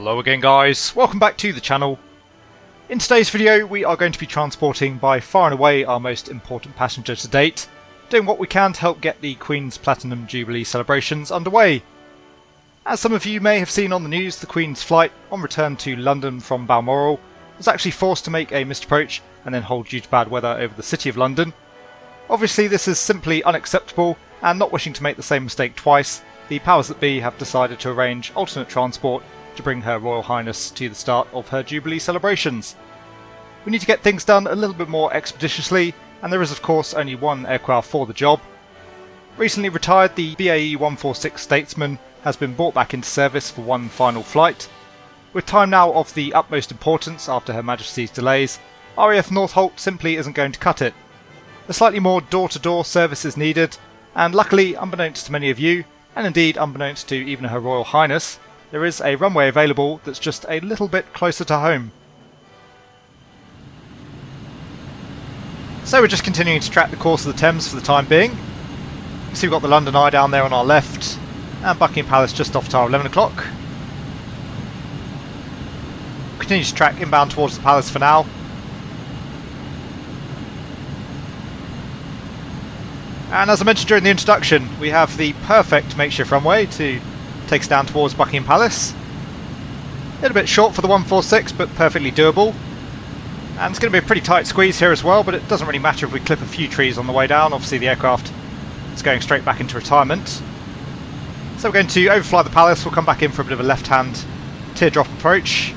Hello again guys, welcome back to the channel. In today's video we are going to be transporting by far and away our most important passenger to date, doing what we can to help get the Queen's Platinum Jubilee celebrations underway. As some of you may have seen on the news, the Queen's flight on return to London from Balmoral was actually forced to make a missed approach and then hold due to bad weather over the City of London. Obviously this is simply unacceptable, and not wishing to make the same mistake twice, the powers that be have decided to arrange alternate transport to bring Her Royal Highness to the start of her Jubilee celebrations. We need to get things done a little bit more expeditiously, and there is of course only one aircraft for the job. Recently retired, the BAE 146 Statesman has been brought back into service for one final flight. With time now of the utmost importance after Her Majesty's delays, RAF Northolt simply isn't going to cut it. A slightly more door-to-door service is needed, and luckily, unbeknownst to many of you, and indeed unbeknownst to even Her Royal Highness, there is a runway available that's just a little bit closer to home. So we're just continuing to track the course of the Thames for the time being. You can see we've got the London Eye down there on our left, and Buckingham Palace just off to our 11 o'clock. Continue to track inbound towards the Palace for now. And as I mentioned during the introduction, we have the perfect makeshift runway to take us down towards Buckingham Palace. A little bit short for the 146, but perfectly doable. And it's going to be a pretty tight squeeze here as well, but it doesn't really matter if we clip a few trees on the way down. Obviously the aircraft is going straight back into retirement. So we're going to overfly the Palace. We'll come back in for a bit of a left-hand teardrop approach.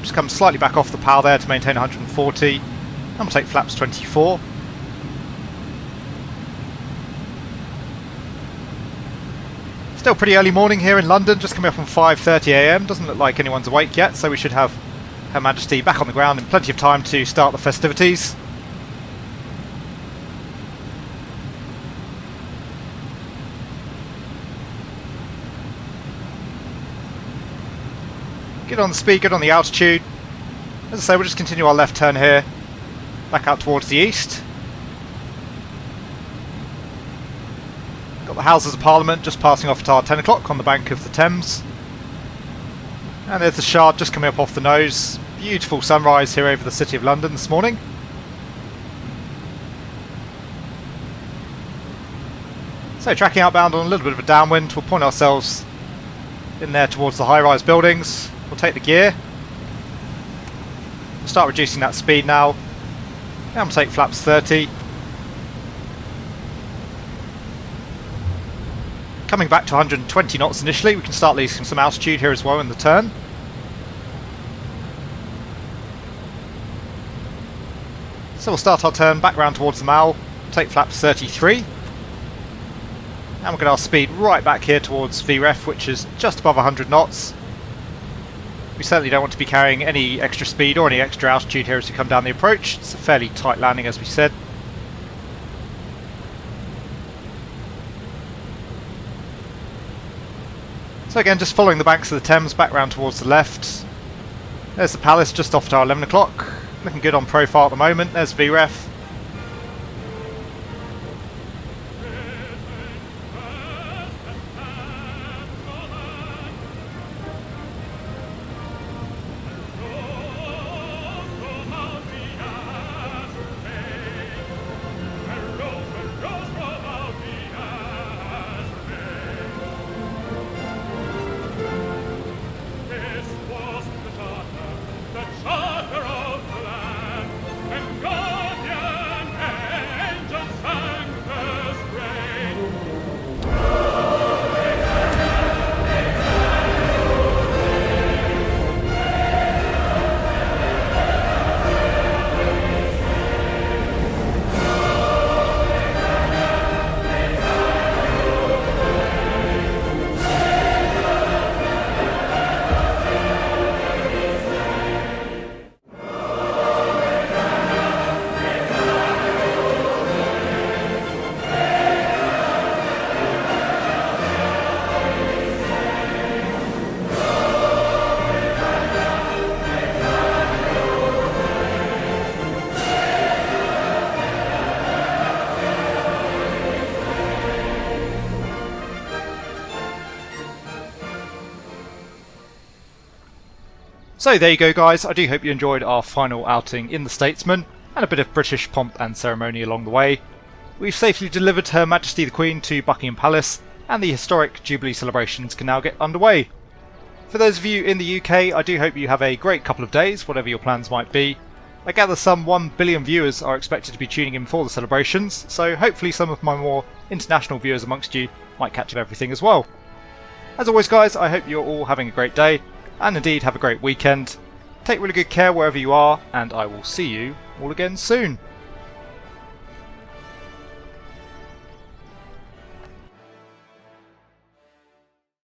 Just come slightly back off the PAL there to maintain 140. And we'll take flaps 24. Still pretty early morning here in London, just coming up on 5:30 AM. Doesn't look like anyone's awake yet, so we should have Her Majesty back on the ground in plenty of time to start the festivities. Good on the speed, good on the altitude. As I say, we'll just continue our left turn here, back out towards the east. Got the Houses of Parliament just passing off at our 10 o'clock on the bank of the Thames. And there's the Shard just coming up off the nose. Beautiful sunrise here over the City of London this morning. So tracking outbound on a little bit of a downwind, we'll point ourselves in there towards the high-rise buildings. We'll take the gear. We'll start reducing that speed now. And we'll take flaps 30. Coming back to 120 knots initially, we can start losing some altitude here as well in the turn. So we'll start our turn back round towards the Mall, take flaps 33. And we'll get our speed right back here towards VREF, which is just above 100 knots. We certainly don't want to be carrying any extra speed or any extra altitude here as we come down the approach. It's a fairly tight landing, as we said. So again, just following the banks of the Thames back round towards the left. There's the Palace just off to our 11 o'clock. Looking good on profile at the moment. There's VREF. So there you go guys, I do hope you enjoyed our final outing in the Statesman, and a bit of British pomp and ceremony along the way. We've safely delivered Her Majesty the Queen to Buckingham Palace, and the historic Jubilee celebrations can now get underway. For those of you in the UK, I do hope you have a great couple of days, whatever your plans might be. I gather some 1 billion viewers are expected to be tuning in for the celebrations, so hopefully some of my more international viewers amongst you might catch up everything as well. As always guys, I hope you're all having a great day, and indeed have a great weekend. Take really good care wherever you are, and I will see you all again soon.